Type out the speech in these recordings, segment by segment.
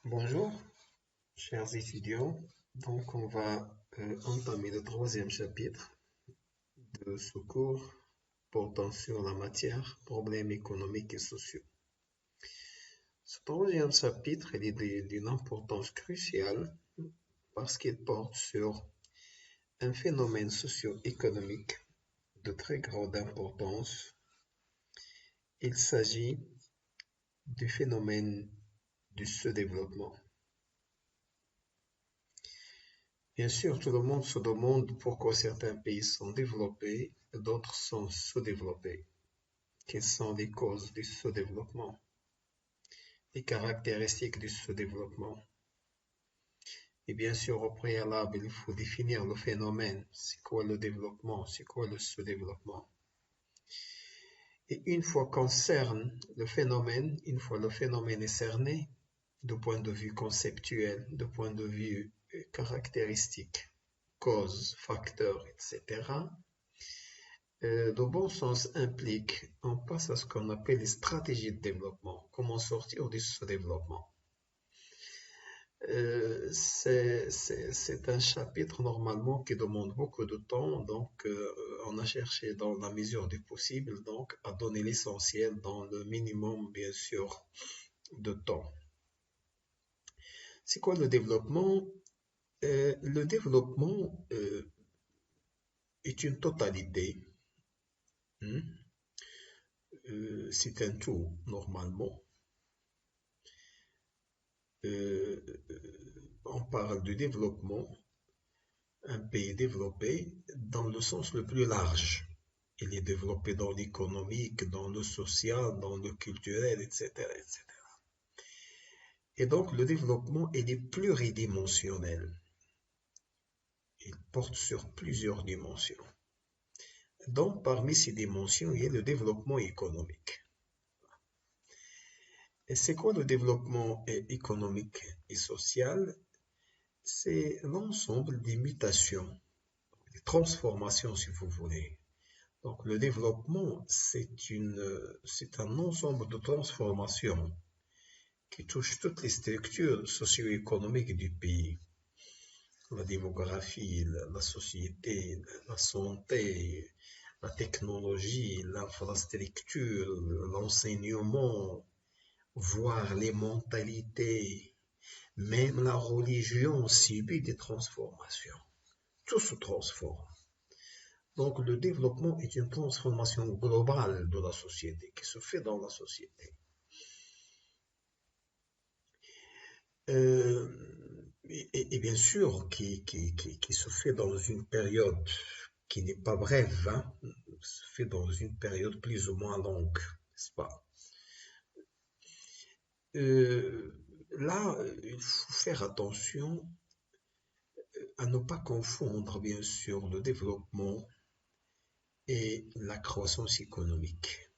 Bonjour, chers étudiants. Donc, on va entamer le troisième chapitre de ce cours portant sur la matière, problèmes économiques et sociaux. Ce troisième chapitre il est d'une importance cruciale parce qu'il porte sur un phénomène socio-économique de très grande importance. Il s'agit du phénomène du sous-développement. Bien sûr, tout le monde se demande pourquoi certains pays sont développés et d'autres sont sous-développés. Quelles sont les causes du sous-développement? Les caractéristiques du sous-développement? Et bien sûr, au préalable, il faut définir le phénomène. C'est quoi le développement? C'est quoi le sous-développement? Et une fois qu'on cerne le phénomène, une fois le phénomène est cerné, de point de vue conceptuel, de point de vue caractéristique, cause, facteur, etc., le bon sens implique, on passe à ce qu'on appelle les stratégies de développement, comment sortir du sous-développement. C'est un chapitre normalement qui demande beaucoup de temps, donc on a cherché dans la mesure du possible donc à donner l'essentiel dans le minimum bien sûr de temps. C'est quoi le développement? Le développement est une totalité. Hein. C'est un tout normalement. On parle du développement, un pays développé dans le sens le plus large. Il est développé dans l'économique, dans le social, dans le culturel, etc., etc. Et donc le développement, il est pluridimensionnel. Il porte sur plusieurs dimensions. Donc parmi ces dimensions, il y a le développement économique. Et c'est quoi le développement économique et social? C'est l'ensemble des mutations, des transformations si vous voulez. Donc le développement, c'est un ensemble de transformations qui touchent toutes les structures socio-économiques du pays. La démographie, la société, la santé, la technologie, l'infrastructure, l'enseignement, voire les mentalités, même la religion subit des transformations. Tout se transforme. Donc le développement est une transformation globale de la société, qui se fait dans la société. Euh, et bien sûr, qui se fait dans une période qui n'est pas brève, hein, se fait dans une période plus ou moins longue, n'est-ce pas? Là, il faut faire attention à ne pas confondre, bien sûr, le développement et la croissance économique.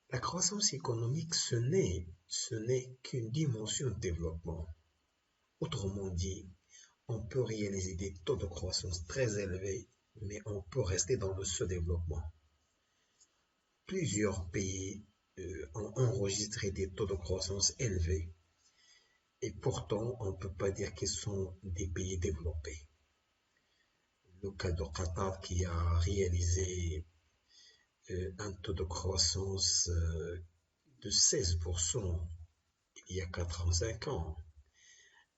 La croissance économique, ce n'est qu'une dimension de développement. Autrement dit, on peut réaliser des taux de croissance très élevés, mais on peut rester dans le sous-développement. Plusieurs pays ont enregistré des taux de croissance élevés, et pourtant, on ne peut pas dire qu'ils sont des pays développés. Le cas de Qatar qui a réalisé un taux de croissance de 16% il y a 85 ans.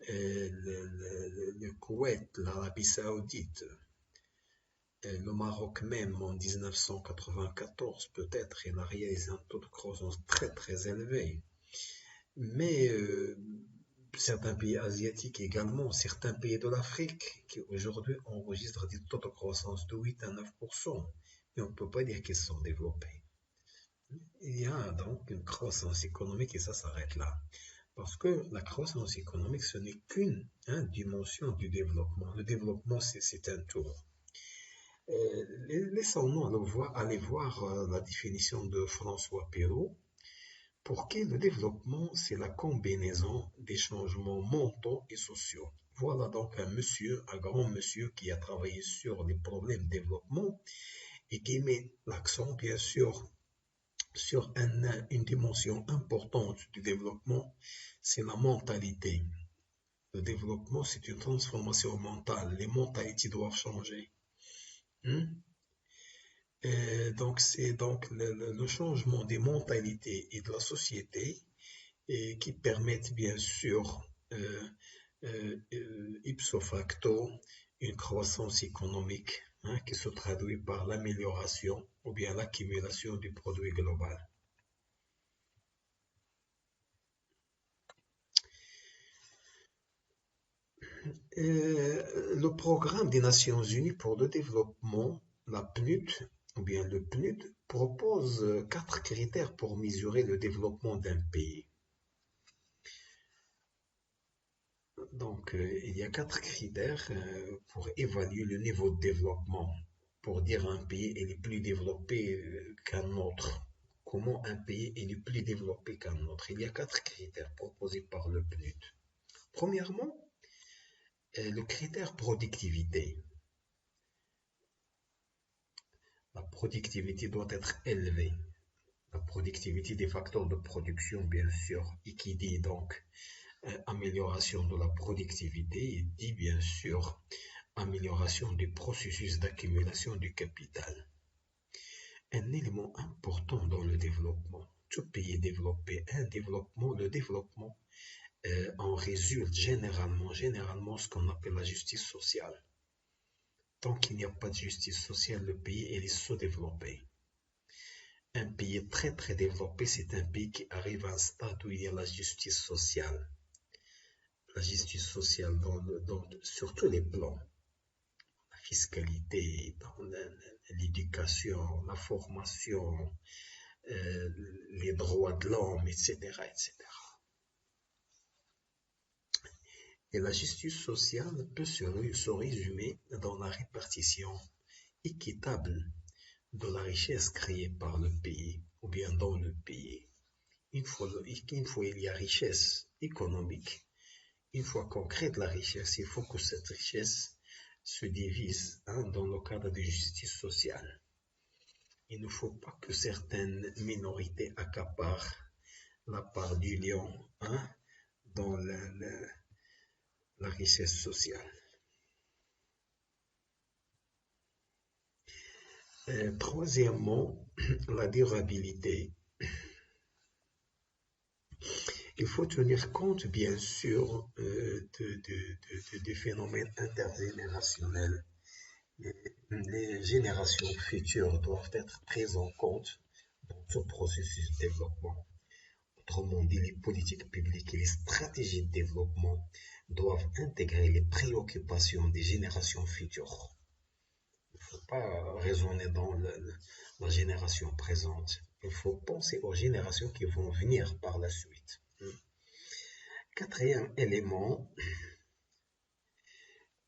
Le Koweït, l'Arabie Saoudite, le Maroc même en 1994 peut-être, il a réalisé un taux de croissance très très élevé. Mais certains pays asiatiques également, certains pays de l'Afrique qui aujourd'hui enregistrent des taux de croissance de 8 à 9%, mais on ne peut pas dire qu'ils sont développés. Il y a donc une croissance économique et ça s'arrête là. Parce que la croissance économique, ce n'est qu'une dimension du développement. Le développement, c'est un tout. Laissons-nous aller voir la définition de François Perrault, pour qui le développement, c'est la combinaison des changements mentaux et sociaux. Voilà donc un grand monsieur qui a travaillé sur les problèmes de développement et qui met l'accent, bien sûr, sur une dimension importante du développement, c'est la mentalité. Le développement, c'est une transformation mentale. Les mentalités doivent changer. Hmm? Et donc, c'est donc le changement des mentalités et de la société et qui permettent bien sûr, ipso facto, une croissance économique qui se traduit par l'amélioration ou bien l'accumulation du produit global. Le programme des Nations Unies pour le développement, la PNUD, ou bien le PNUD, propose 4 critères pour mesurer le développement d'un pays. Donc, il y a 4 critères pour évaluer le niveau de développement, pour dire un pays est plus développé qu'un autre. Comment un pays est plus développé qu'un autre? Il y a 4 critères proposés par le PNUD. Premièrement, le critère productivité. La productivité doit être élevée. La productivité des facteurs de production, bien sûr, et qui dit donc amélioration de la productivité, il dit bien sûr amélioration du processus d'accumulation du capital. Un élément important dans le développement. Tout pays développé, le développement en résulte généralement ce qu'on appelle la justice sociale. Tant qu'il n'y a pas de justice sociale, le pays est sous-développé. Un pays très très développé, c'est un pays qui arrive à un stade où il y a la justice sociale. La justice sociale sur tous les plans. La fiscalité, dans l'éducation, la formation, les droits de l'homme, etc., etc. Et la justice sociale peut se résumer dans la répartition équitable de la richesse créée par le pays ou bien dans le pays. Une fois il y a richesse économique, une fois qu'on crée de la richesse, il faut que cette richesse se divise dans le cadre de justice sociale. Il ne faut pas que certaines minorités accaparent la part du lion dans la richesse sociale. Troisièmement, la durabilité. Il faut tenir compte, bien sûr, des phénomènes intergénérationnels. Les générations futures doivent être prises en compte dans ce processus de développement. Autrement dit, les politiques publiques et les stratégies de développement doivent intégrer les préoccupations des générations futures. Il ne faut pas raisonner dans la génération présente. Il faut penser aux générations qui vont venir par la suite. Quatrième élément,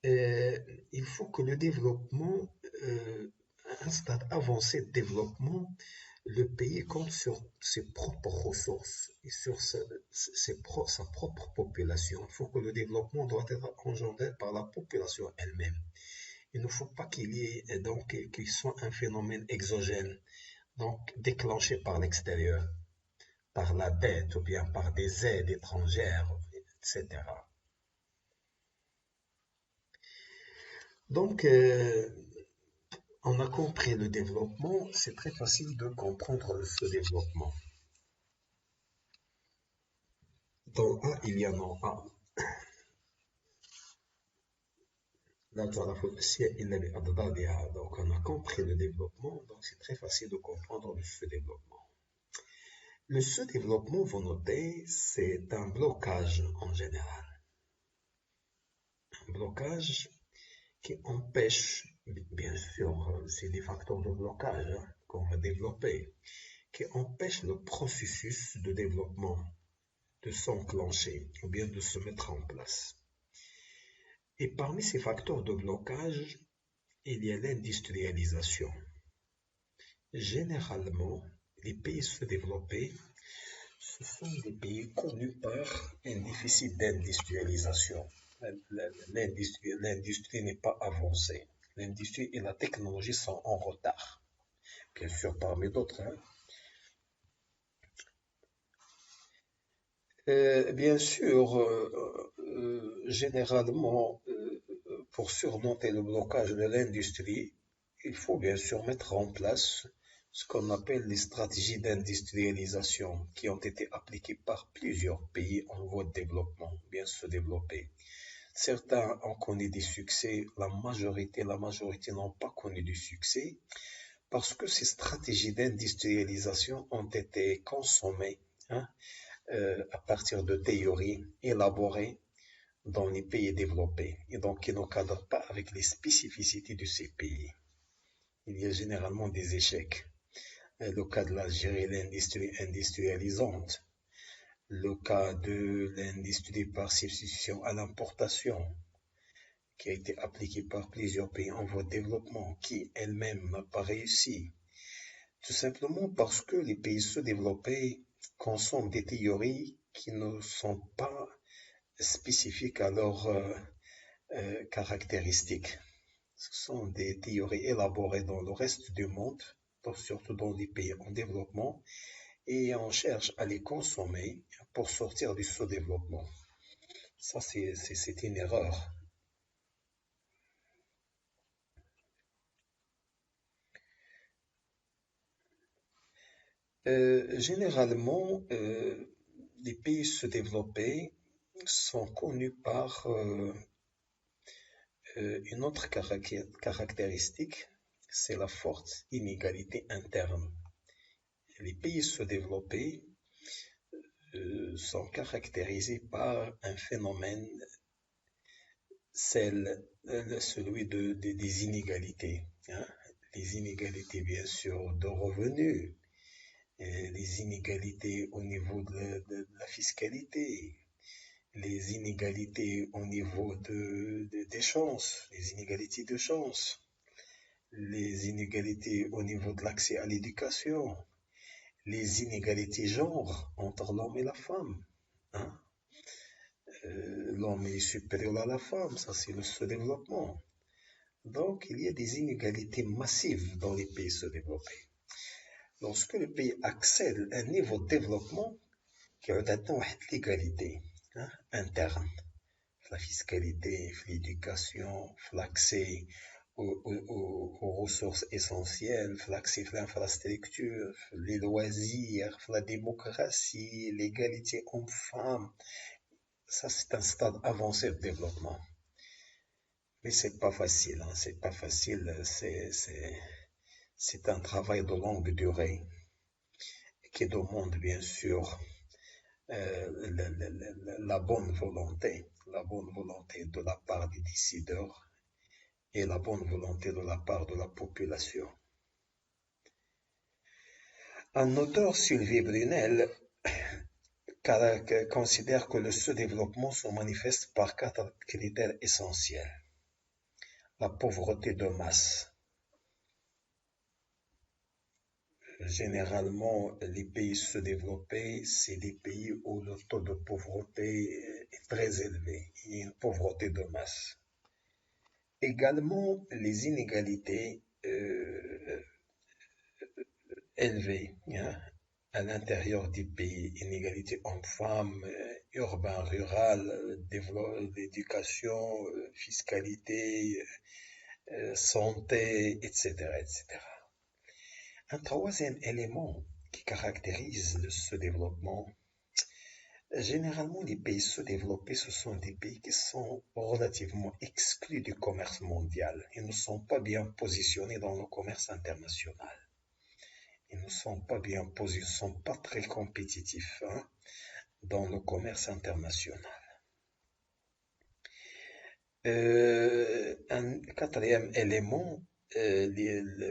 il faut que le développement, à un stade avancé de développement, le pays compte sur ses propres ressources et sur sa propre population. Il faut que le développement doit être engendré par la population elle-même. Il ne faut pas qu'il soit un phénomène exogène, donc déclenché par l'extérieur, par la dette ou bien par des aides étrangères, etc. Donc, on a compris le développement, c'est très facile de comprendre ce développement. Dans A, il y en a A. Donc, on a compris le développement, donc c'est très facile de comprendre le sous-développement. Le sous-développement, vous notez, c'est un blocage en général. Un blocage qui empêche, bien sûr, c'est des facteurs de blocage qu'on va développer, qui empêchent le processus de développement de s'enclencher ou bien de se mettre en place. Et parmi ces facteurs de blocage, il y a l'industrialisation. Généralement, les pays sous-développés, ce sont des pays connus par un déficit d'industrialisation. L'industrie n'est pas avancée. L'industrie et la technologie sont en retard. Bien sûr, parmi d'autres. Bien sûr, généralement, pour surmonter le blocage de l'industrie, il faut bien sûr mettre en place ce qu'on appelle les stratégies d'industrialisation qui ont été appliquées par plusieurs pays en voie de développement, bien se développer. Certains ont connu des succès, la majorité n'ont pas connu du succès parce que ces stratégies d'industrialisation ont été consommées, hein, à partir de théories élaborées dans les pays développés et donc qui ne cadrent pas avec les spécificités de ces pays. Il y a généralement des échecs. Le cas de l'Algérie, l'industrie industrialisante, le cas de l'industrie par substitution à l'importation, qui a été appliquée par plusieurs pays en voie de développement, qui elle-même n'a pas réussi. Tout simplement parce que les pays sous-développés consomment des théories qui ne sont pas spécifiques à leurs caractéristiques. Ce sont des théories élaborées dans le reste du monde, surtout dans les pays en développement, et on cherche à les consommer pour sortir du sous-développement. Ça, c'est une erreur. Généralement, les pays sous-développés sont connus par une autre caractéristique, c'est la forte inégalité interne. Les pays sous-développés sont caractérisés par un phénomène, celui des inégalités, hein. Les inégalités, bien sûr, de revenus, les inégalités au niveau de la fiscalité, les inégalités au niveau des chances, les inégalités de chance, les inégalités au niveau de l'accès à l'éducation, les inégalités genre entre l'homme et la femme, hein. L'homme est supérieur à la femme, ça c'est le sous-développement. Donc il y a des inégalités massives dans les pays sous-développés. Lorsque le pays accède à un niveau de développement, qui a l'égalité, hein, interne, la fiscalité, l'éducation, l'accès aux ressources essentielles, l'accès à l'infrastructure, les loisirs, la démocratie, l'égalité homme-femme. Ça, c'est un stade avancé de développement. Mais c'est pas facile, hein, c'est pas facile, c'est un travail de longue durée qui demande bien sûr la bonne volonté de la part des décideurs et la bonne volonté de la part de la population. Un auteur, Sylvie Brunel, considère que le sous-développement se manifeste par 4 critères essentiels. La pauvreté de masse. Généralement, les pays sous-développés, c'est des pays où le taux de pauvreté est très élevé. Il y a une pauvreté de masse. Également, les inégalités élevées, hein, à l'intérieur du pays, inégalités hommes-femmes, urbain-rural, l'éducation, fiscalité, santé, etc., etc. Un troisième élément qui caractérise ce développement, généralement les pays sous-développés, ce sont des pays qui sont relativement exclus du commerce mondial. Ils ne sont pas bien positionnés dans le commerce international. Ils ne sont pas bien positionnés, ils ne sont pas très compétitifs, hein, dans le commerce international. Un quatrième élément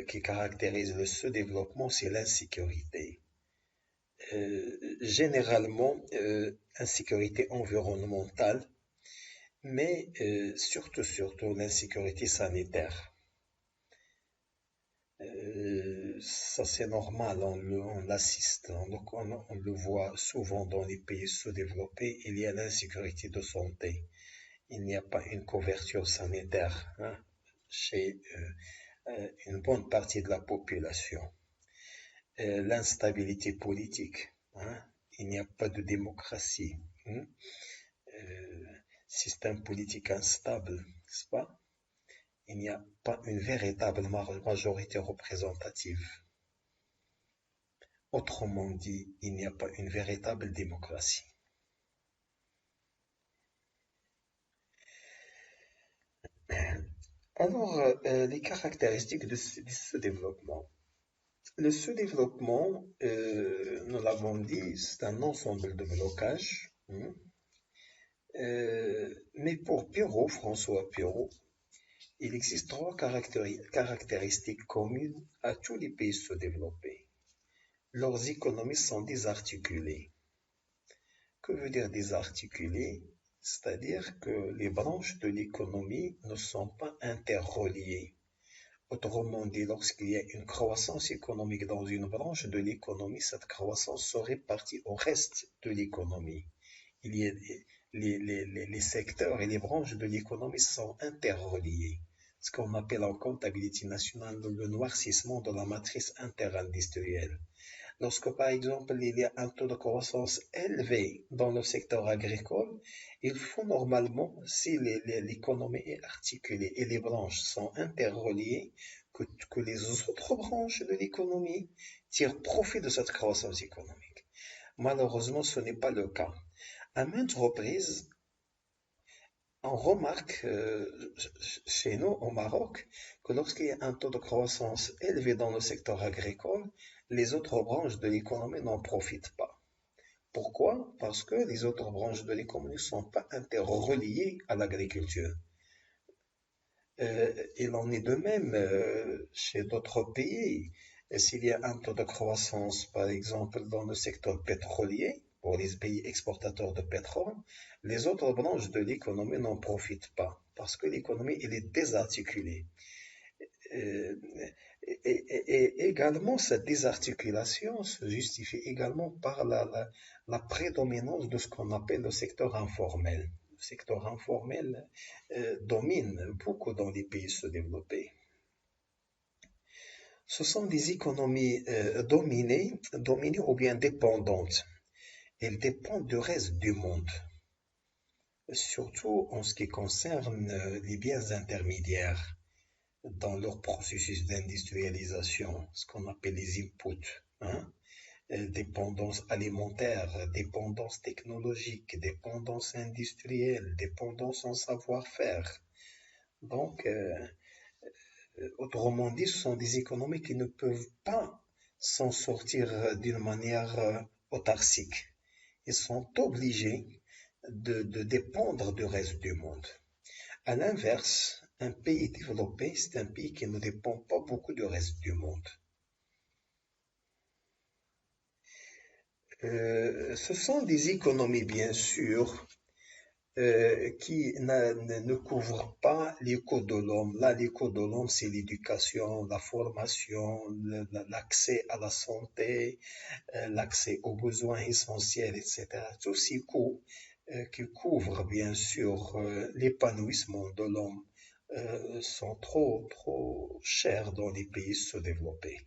qui caractérise le sous-développement, c'est l'insécurité. Généralement, insécurité environnementale, mais surtout l'insécurité sanitaire. Ça c'est normal, on l'assiste, on le voit souvent dans les pays sous-développés, il y a l'insécurité de santé. Il n'y a pas une couverture sanitaire, hein, chez une bonne partie de la population. L'instabilité politique, hein, il n'y a pas de démocratie. Système politique instable, n'est-ce pas? Il n'y a pas une véritable majorité représentative. Autrement dit, il n'y a pas une véritable démocratie. Alors, les caractéristiques de ce développement. Le sous-développement, nous l'avons dit, c'est un ensemble de blocages. Mais pour François Pirot, il existe trois caractéristiques communes à tous les pays sous-développés. Leurs économies sont désarticulées. Que veut dire désarticulées? C'est-à-dire que les branches de l'économie ne sont pas interreliées. Autrement dit, lorsqu'il y a une croissance économique dans une branche de l'économie, cette croissance se répartit au reste de l'économie. Il y a les secteurs et les branches de l'économie sont interreliés. Ce qu'on appelle en comptabilité nationale le noircissement de la matrice interindustrielle. Lorsque, par exemple, il y a un taux de croissance élevé dans le secteur agricole, il faut normalement, si l'économie est articulée et les branches sont interreliées, que les autres branches de l'économie tirent profit de cette croissance économique. Malheureusement, ce n'est pas le cas. À maintes reprises, on remarque chez nous au Maroc que lorsqu'il y a un taux de croissance élevé dans le secteur agricole, les autres branches de l'économie n'en profitent pas. Pourquoi? Parce que les autres branches de l'économie ne sont pas interreliées à l'agriculture. Il en est de même chez d'autres pays. S'il y a un taux de croissance, par exemple, dans le secteur pétrolier, pour les pays exportateurs de pétrole, les autres branches de l'économie n'en profitent pas parce que l'économie elle est désarticulée. Et également, cette désarticulation se justifie également par la prédominance de ce qu'on appelle le secteur informel. Le secteur informel domine beaucoup dans les pays sous-développés. Ce sont des économies dominées ou bien dépendantes. Elles dépendent du reste du monde, surtout en ce qui concerne les biens intermédiaires dans leur processus d'industrialisation, ce qu'on appelle les inputs, dépendance alimentaire, dépendance technologique, dépendance industrielle, dépendance en savoir-faire. Donc, autrement dit, ce sont des économies qui ne peuvent pas s'en sortir d'une manière autarcique. Ils sont obligés de dépendre du reste du monde. À l'inverse, un pays développé, c'est un pays qui ne dépend pas beaucoup du reste du monde. Ce sont des économies, bien sûr, qui ne couvrent pas les coûts de l'homme. Là, les coûts de l'homme, c'est l'éducation, la formation, l'accès à la santé, l'accès aux besoins essentiels, etc. Tous ces coûts qui couvrent, bien sûr, l'épanouissement de l'homme sont trop chers dans les pays sous-développés.